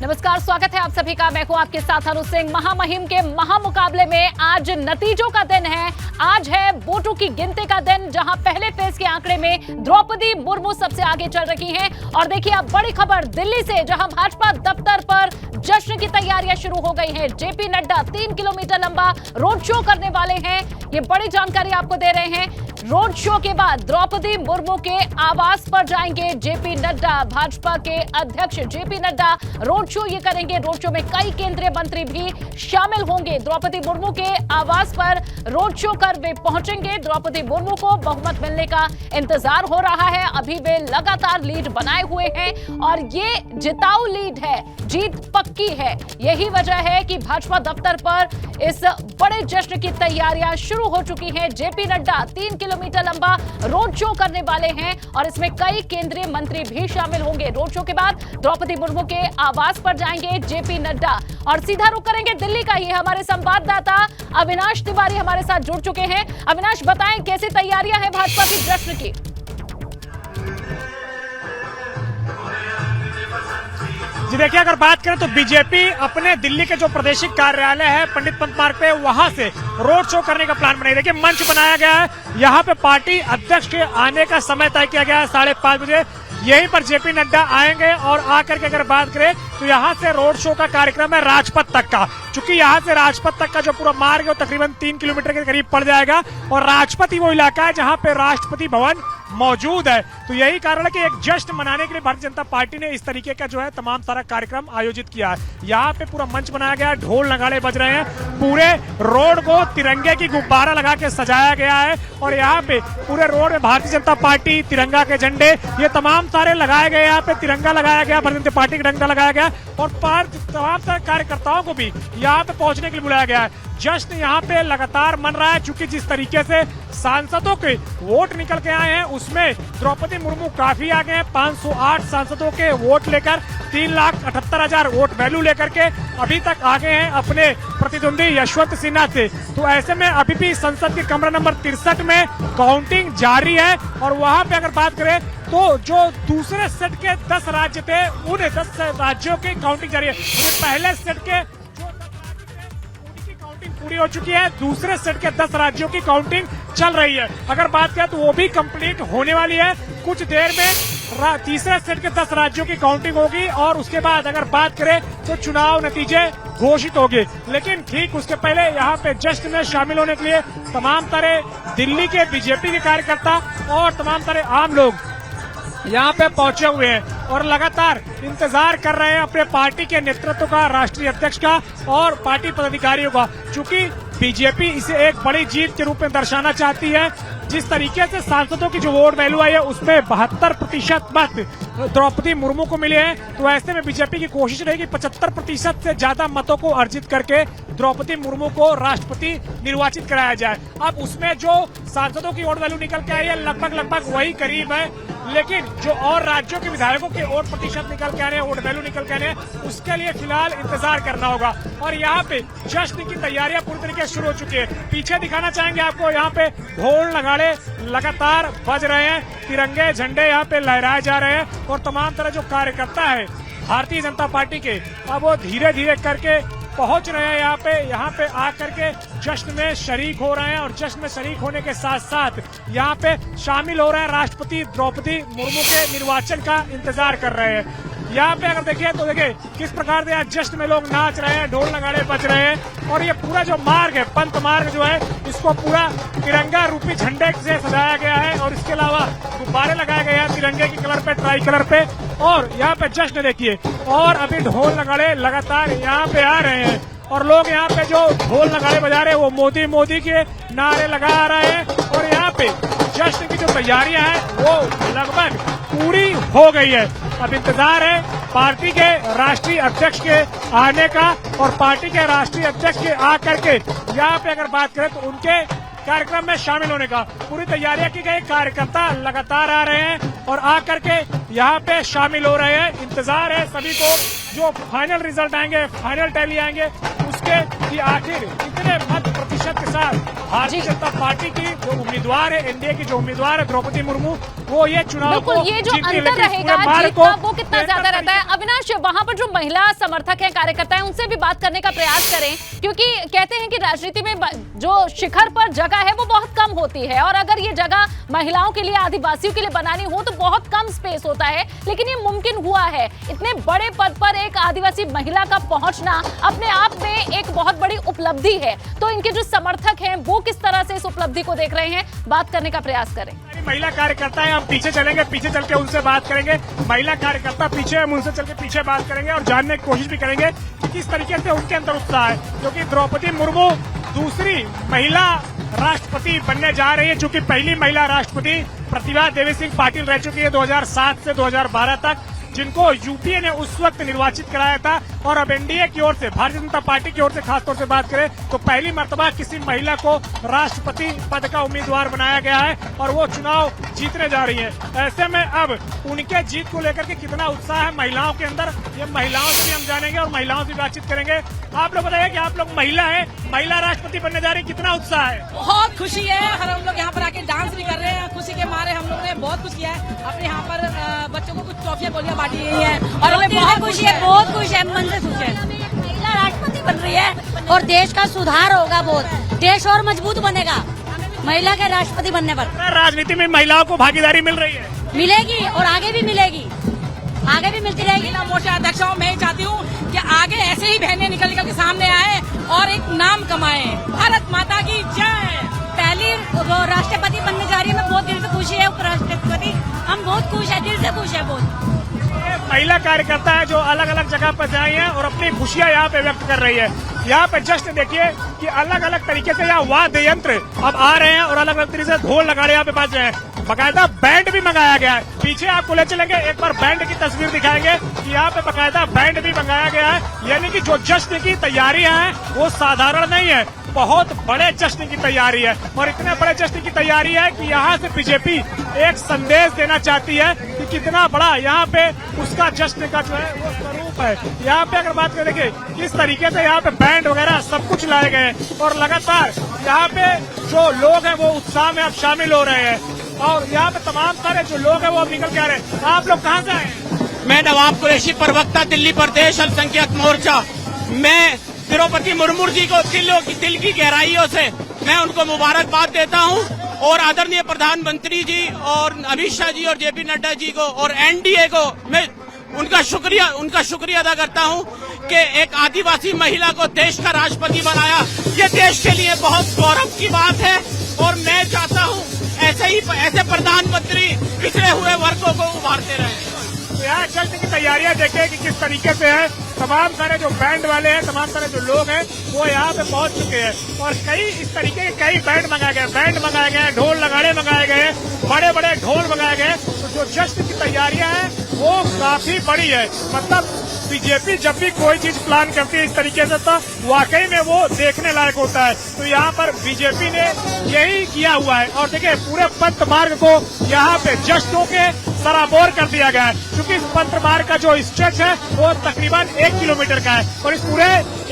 नमस्कार, स्वागत है आप सभी का। मैं हूं आपके साथ अनु सिंह। महामहिम के महामुकाबले में आज नतीजों का दिन है। आज है वोटों की गिनती का दिन, जहां पहले फेज के आंकड़े में द्रौपदी मुर्मू सबसे आगे चल रही हैं। और देखिए अब बड़ी खबर दिल्ली से, जहां भाजपा दफ्तर पर जश्न की तैयारियां शुरू हो गई हैं। जेपी नड्डा 3 किलोमीटर लंबा रोड शो करने वाले हैं। ये बड़ी जानकारी आपको दे रहे हैं। रोड शो के बाद द्रौपदी मुर्मू के आवास पर जाएंगे जेपी नड्डा। भाजपा के अध्यक्ष जेपी नड्डा रोड शो ये करेंगे। रोड शो में कई केंद्रीय मंत्री भी शामिल होंगे। द्रौपदी मुर्मू के आवास पर रोड शो कर वे पहुंचेंगे। द्रौपदी मुर्मू को बहुमत मिलने का इंतजार हो रहा है। अभी वे लगातार लीड बनाए हुए हैं और ये जिताऊ लीड है, जीत पक्की है। यही वजह है कि भाजपा दफ्तर पर इस बड़े जश्न की तैयारियां शुरू हो चुकी हैं। जेपी नड्डा 3 किलोमीटर लंबा रोड शो करने वाले हैं और इसमें कई केंद्रीय मंत्री भी शामिल होंगे। रोड शो के बाद द्रौपदी मुर्मू के आवास पर जाएंगे जेपी नड्डा और सीधा रुख करेंगे दिल्ली का ही। हमारे संवाददाता अविनाश तिवारी हमारे साथ जुड़ चुके हैं। अविनाश, बताएं कैसी तैयारियां हैं भाजपा की जश्न की? जी देखिए, अगर बात करें तो बीजेपी अपने दिल्ली के जो प्रादेशिक कार्यालय है पंडित पंत मार्ग पे, वहां से रोड शो करने का प्लान बनाया। देखिए मंच बनाया गया है। यहाँ पे पार्टी अध्यक्ष के आने का समय तय किया गया है 5:30 बजे। यहीं पर जेपी नड्डा आएंगे और आकर के अगर बात करें तो यहाँ से रोड शो का कार्यक्रम है राजपथ तक का। चूंकि यहाँ से राजपथ तक का जो पूरा मार्ग है वो तकरीबन 3 किलोमीटर के करीब पड़ जाएगा और राजपथ ही वो इलाका है जहाँ पे राष्ट्रपति भवन मौजूद है। तो यही कारण है कि एक जश्न मनाने के लिए भारतीय जनता पार्टी ने इस तरीके का जो है तमाम सारा कार्यक्रम आयोजित किया है। यहाँ पे पूरा मंच बनाया गया है, ढोल नगाड़े बज रहे हैं। पूरे रोड को तिरंगे की गुब्बारा लगा के सजाया गया है और यहाँ पे पूरे रोड में भारतीय जनता पार्टी, तिरंगा के झंडे, ये तमाम सारे लगाए गए। यहाँ पे तिरंगा लगाया गया, भारतीय जनता पार्टी का डंडा लगाया गया और तमाम सारे कार्यकर्ताओं को भी यहाँ पे पहुंचने के लिए बुलाया गया है। जश्न यहाँ पे लगातार मन रहा है, चूंकि जिस तरीके से सांसदों के वोट निकल के आए हैं उसमें द्रौपदी मुर्मू काफी आगे हैं। 508 सांसदों के वोट लेकर 3,78,000 वोट वैल्यू लेकर के अभी तक आगे हैं अपने प्रतिद्वंदी यशवंत सिन्हा से। तो ऐसे में अभी भी संसद के कमरा नंबर 63 में काउंटिंग जारी है और वहां पे अगर बात करें तो जो दूसरे सेट के 10 राज्य थे उन 10 राज्यों की काउंटिंग जारी है। पहले सेट के पूरी हो चुकी है, दूसरे सेट के 10 राज्यों की काउंटिंग चल रही है। अगर बात करें तो वो भी कंप्लीट होने वाली है। कुछ देर में तीसरे सेट के 10 राज्यों की काउंटिंग होगी और उसके बाद अगर बात करें तो चुनाव नतीजे घोषित होंगे। लेकिन ठीक उसके पहले यहाँ पे जश्न में शामिल होने के लिए तमाम सारे दिल्ली के बीजेपी के कार्यकर्ता और तमाम सारे आम लोग यहाँ पे पहुंचे हुए हैं और लगातार इंतजार कर रहे हैं अपने पार्टी के नेतृत्व का, राष्ट्रीय अध्यक्ष का और पार्टी पदाधिकारियों का। चूंकि बीजेपी इसे एक बड़ी जीत के रूप में दर्शाना चाहती है। जिस तरीके से सांसदों की जो वोट वैल्यू आई है उसमें 72% मत द्रौपदी मुर्मू को मिले हैं। तो ऐसे में बीजेपी की कोशिश रहेगी 75% से ज्यादा मतों को अर्जित करके द्रौपदी मुर्मू को राष्ट्रपति निर्वाचित कराया जाए। अब उसमें जो सांसदों की वोट वैल्यू निकल के आई है लगभग वही करीब है, लेकिन जो और राज्यों के विधायकों के वोट प्रतिशत निकल के आने हैं, वोट वैल्यू निकल के आने हैं, उसके लिए फिलहाल इंतजार करना होगा। और यहाँ पे जश्न की तैयारियां पूरी तरीके से शुरू हो चुकी है। पीछे दिखाना चाहेंगे आपको, यहाँ पे ढोल नगाड़े लगातार बज रहे हैं, तिरंगे झंडे यहाँ पे लहराए जा रहे हैं और तमाम तरह जो कार्यकर्ता है भारतीय जनता पार्टी के, अब वो धीरे धीरे करके पहुंच रहे हैं यहाँ पे आकर के जश्न में शरीक हो रहे हैं और जश्न में शरीक होने के साथ साथ यहाँ पे शामिल हो रहे हैं। राष्ट्रपति द्रौपदी मुर्मू के निर्वाचन का इंतजार कर रहे हैं। यहाँ पे अगर देखिए तो देखिए किस प्रकार से जश्न में लोग नाच रहे हैं, ढोल नगाड़े बज रहे हैं और ये पूरा जो मार्ग है, पंत मार्ग जो है, इसको पूरा तिरंगा रूपी झंडे से सजाया गया है और इसके अलावा गुब्बारे लगाए गए हैं तिरंगे के कलर पे, ट्राई कलर पे। और यहाँ पे जश्न देखिए और अभी ढोल नगाड़े लगातार यहाँ पे आ रहे हैं और लोग यहाँ पे जो ढोल नगाड़े बजा रहे हैं वो मोदी मोदी के नारे लगा रहे हैं और यहाँ पे जश्न की जो तैयारियां हैं वो लगभग पूरी हो गई है। अब इंतजार है पार्टी के राष्ट्रीय अध्यक्ष के आने का और पार्टी के राष्ट्रीय अध्यक्ष के आकर के यहाँ पे अगर बात करें तो उनके कार्यक्रम में शामिल होने का पूरी तैयारियां की गई। कार्यकर्ता लगातार आ रहे हैं और आकर के यहाँ पे शामिल हो रहे हैं। इंतजार है सभी को, जो फाइनल रिजल्ट आएंगे, फाइनल टैली आएंगे, उसके कि आखिर कितने मत प्रतिशत के साथ भारतीय जनता पार्टी की जो उम्मीदवार है, एनडीए की जो उम्मीदवार है द्रौपदी मुर्मू, वो ये चुनाव को ये जो जीतती है। अंतर रहेगा जीत का वो कितना ज्यादा रहता है? अविनाश, वहां पर जो महिला समर्थक हैं, कार्यकर्ता हैं, उनसे भी बात करने का प्रयास करें, क्योंकि कहते हैं कि राजनीति में जो शिखर पर जगह है वो बहुत कम होती है, और अगर ये जगह महिलाओं के लिए, आदिवासियों के लिए बनानी हो तो बहुत कम स्पेस होता है, लेकिन ये मुमकिन हुआ है। इतने बड़े पद पर एक आदिवासी महिला का पहुंचना अपने आप में एक बहुत बड़ी उपलब्धि है। तो इनके जो समर्थक हैं वो किस तरह से इस उपलब्धि को देख रहे हैं, बात करने का प्रयास करें। महिला कार्यकर्ता है, हम पीछे चलेंगे, पीछे चल के उनसे बात करेंगे। महिला कार्यकर्ता पीछे, हम उनसे चल के पीछे बात करेंगे और जानने की कोशिश भी करेंगे कि किस तरीके से उनके अंदर उत्साह है, क्योंकि द्रौपदी मुर्मू दूसरी महिला राष्ट्रपति बनने जा रही है। चूंकि पहली महिला राष्ट्रपति प्रतिभा देवी सिंह पाटिल रह चुकी है 2007 से 2012 तक, जिनको यूपीए ने उस वक्त निर्वाचित कराया था। और अब एनडीए की ओर से, भारतीय जनता पार्टी की ओर से खासतौर से बात करें तो पहली मर्तबा किसी महिला को राष्ट्रपति पद का उम्मीदवार बनाया गया है और वो चुनाव जीतने जा रही है। ऐसे में अब उनके जीत को लेकर के कितना उत्साह है महिलाओं के अंदर, ये महिलाओं से भी हम जानेंगे और महिलाओं से बातचीत करेंगे। आप लोग बताइए कि आप लोग महिला है, महिला राष्ट्रपति बनने जा रही, कितना उत्साह है? बहुत खुशी है, और हम लोग यहाँ पर आके डांस भी कर रहे हैं। खुशी के मारे हम लोग ने बहुत कुछ किया है। अपने यहाँ पर बच्चों को कुछ ट्रॉफियां गोलियां बांटी गई है और हमें बहुत खुशी है, बहुत खुश है, मन से खुश है। महिला राष्ट्रपति बन रही है और देश का सुधार होगा, बहुत देश और मजबूत बनेगा महिला के राष्ट्रपति बनने पर। राजनीति में महिलाओं को भागीदारी मिल रही है? मिलेगी और आगे भी मिलेगी, आगे भी मिलती रहेगी। महिला मोर्चा अध्यक्ष हूँ, मैं चाहती हूँ कि आगे ऐसे ही बहनें निकल के सामने आए और एक नाम कमाए। भारत माता की जय। पहली वो राष्ट्रपति बनने जा रही है, मैं बहुत दिल से खुशी है। उपराष्ट्रपति हम बहुत खुश है, दिल से खुश है बहुत। महिला कार्यकर्ता है जो अलग अलग जगह पर आई है और अपनी खुशियां यहाँ पे व्यक्त कर रही है। यहाँ पे जश्न देखिए कि अलग अलग तरीके से यहाँ वाद्य यंत्र अब आ रहे हैं और अलग अलग तरीके से ढोल नगाड़े यहाँ पे बज रहे हैं। बकायदा बैंड भी मंगाया गया है। पीछे आपको ले चलेंगे, एक बार बैंड की तस्वीर दिखाएंगे कि यहाँ पे बकायदा बैंड भी मंगाया गया है। यानी कि जो जश्न की तैयारियां हैं वो साधारण नहीं है, बहुत बड़े जश्न की तैयारी है। और इतने बड़े जश्न की तैयारी है कि यहाँ से बीजेपी एक संदेश देना चाहती है कि कितना बड़ा यहाँ पे उसका जश्न का जो है वो स्वरूप है। यहाँ पे अगर बात करें कि किस तरीके से यहाँ पे बैंड वगैरह सब कुछ लाए गए और लगातार यहाँ पे जो लोग हैं वो उत्साह में अब शामिल हो रहे हैं और यहाँ पे तमाम सारे जो लोग हैं वो अब निकल के आ रहे हैं। आप लोग कहाँ से आए? मैं नवाब कुरैशी, प्रवक्ता दिल्ली प्रदेश अल्पसंख्यक मोर्चा। मैं द्रौपदी मुर्मू जी को दिल की गहराइयों से मैं उनको मुबारकबाद देता हूं और आदरणीय प्रधानमंत्री जी और अमित शाह जी और जेपी नड्डा जी को और एनडीए को मैं उनका शुक्रिया अदा करता हूं कि एक आदिवासी महिला को देश का राष्ट्रपति बनाया। ये देश के लिए बहुत गौरव की बात है और मैं चाहता हूं ऐसे प्रधानमंत्री पिछड़े हुए वर्गों को उभारते रहे। यहाँ जल्द की तैयारियां देखें कि किस तरीके से है। तमाम सारे जो बैंड वाले हैं, तमाम सारे जो लोग हैं वो यहाँ पे पहुंच चुके हैं और कई इस तरीके के कई बैंड मंगाए गए, ढोल नगाड़े मंगाए गए, बड़े बड़े ढोल मंगाए गए। तो जो जश्न की तैयारियां हैं वो काफी बड़ी है। मतलब बीजेपी जब भी कोई चीज प्लान करती है इस तरीके से तो वाकई में वो देखने लायक होता है। तो यहाँ पर बीजेपी ने यही किया हुआ है और देखिए पूरे पंथ मार्ग को यहाँ पे जश्नों के सराबोर कर दिया गया है, क्योंकि इस पंथ मार्ग का जो स्ट्रेच है वो तकरीबन 1 किलोमीटर का है और इस पूरे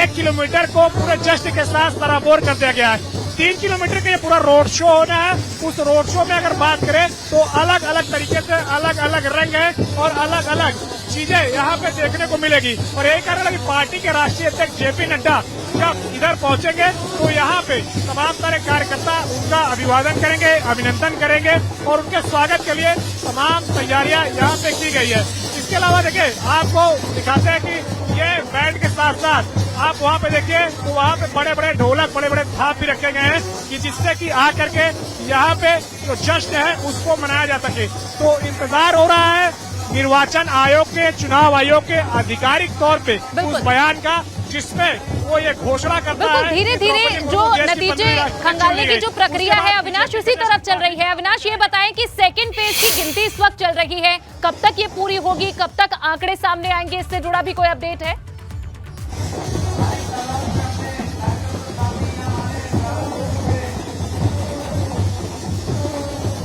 1 किलोमीटर को पूरे जश्न के साथ सराबोर कर दिया गया है। 3 किलोमीटर का ये पूरा रोड शो होना है। उस रोड शो में अगर बात करें तो अलग अलग तरीके से अलग अलग रंग है और अलग अलग चीजें यहाँ पे देखने को मिलेगी। और यही कारण है कि पार्टी के राष्ट्रीय अध्यक्ष जेपी नड्डा जब इधर पहुंचेंगे तो यहाँ पे तमाम सारे कार्यकर्ता उनका अभिवादन करेंगे, अभिनंदन करेंगे और उनके स्वागत के लिए तमाम तैयारियां यहाँ पे की गई है। इसके अलावा देखिए आपको दिखाते हैं कि ये बैंड के साथ साथ आप वहाँ पे देखिए तो वहाँ पे बड़े बड़े ढोलक, बड़े बड़े थाप भी रखे गए हैं कि जिससे कि आकर के यहाँ पे जो जश्न है उसको मनाया जा सके। तो इंतजार हो रहा है निर्वाचन आयोग के, चुनाव आयोग के आधिकारिक तौर पे उस बयान का जिसमें वो ये घोषणा करता है। धीरे धीरे जो नतीजे खंगालने की जो प्रक्रिया है अविनाश उसी तरफ चल रही है। अविनाश ये बताएं कि सेकंड फेज की गिनती इस वक्त चल रही है, कब तक ये पूरी होगी, कब तक आंकड़े सामने आएंगे, इससे जुड़ा भी कोई अपडेट है?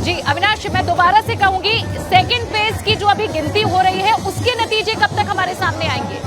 जी अविनाश, मैं दोबारा से कहूंगी सेकंड फेज की जो अभी गिनती हो रही है उसके नतीजे कब तक हमारे सामने आएंगे?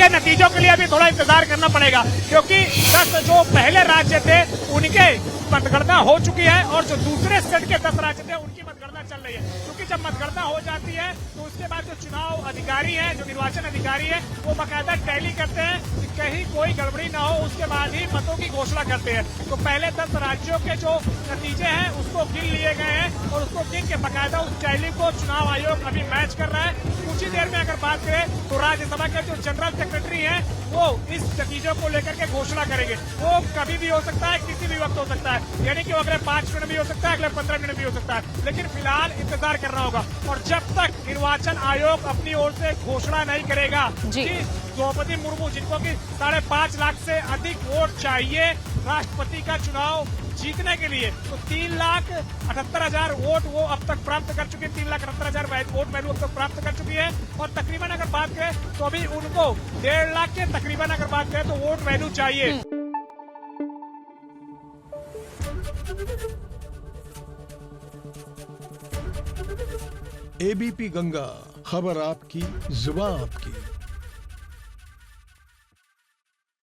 उनके नतीजों के लिए अभी थोड़ा इंतजार करना पड़ेगा, क्योंकि 10 जो पहले राज्य थे उनके मतगणना हो चुकी है और जो दूसरे सेट के 10 राज्य थे उनकी मतगणना चल रही है। क्योंकि जब मतगणना हो जाती है तो उसके बाद जो चुनाव अधिकारी है, जो निर्वाचन अधिकारी है, वो बाकायदा टैली करते हैं कि कहीं कोई गड़बड़ी ना हो, उसके बाद ही मतों की घोषणा करते हैं। तो पहले 10 राज्यों के जो नतीजे हैं उसको गिन लिए गए हैं और उसको गिन के बाकायदा उस टैली को चुनाव आयोग अभी मैच कर रहा है। कुछ ही देर में अगर बात करें तो राज्यसभा के जो जनरल सेक्रेटरी हैं वो इस नतीजों को लेकर के घोषणा करेंगे। वो कभी भी हो सकता है, किसी भी वक्त हो सकता है, यानी कि वो अगले 5 मिनट भी हो सकता है, अगले 15 मिनट भी हो सकता है, लेकिन फिलहाल इंतजार करना होगा। और जब तक निर्वाचन आयोग अपनी ओर से घोषणा नहीं करेगा जी। कि द्रौपदी मुर्मू, जिनको कि 5.5 लाख से अधिक वोट चाहिए राष्ट्रपति का चुनाव जीतने के लिए, तो 3,78,000 वोट वो अब तक प्राप्त कर चुकी है। 3,78,000 वोट वैल्यू अब तक प्राप्त कर चुकी है। और तकरीबन अगर बात करें तो अभी उनको 1.5 लाख के तकरीबन अगर बात करें तो वोट वैल्यू चाहिए। एबीपी गंगा, खबर आपकी, जुबान आपकी।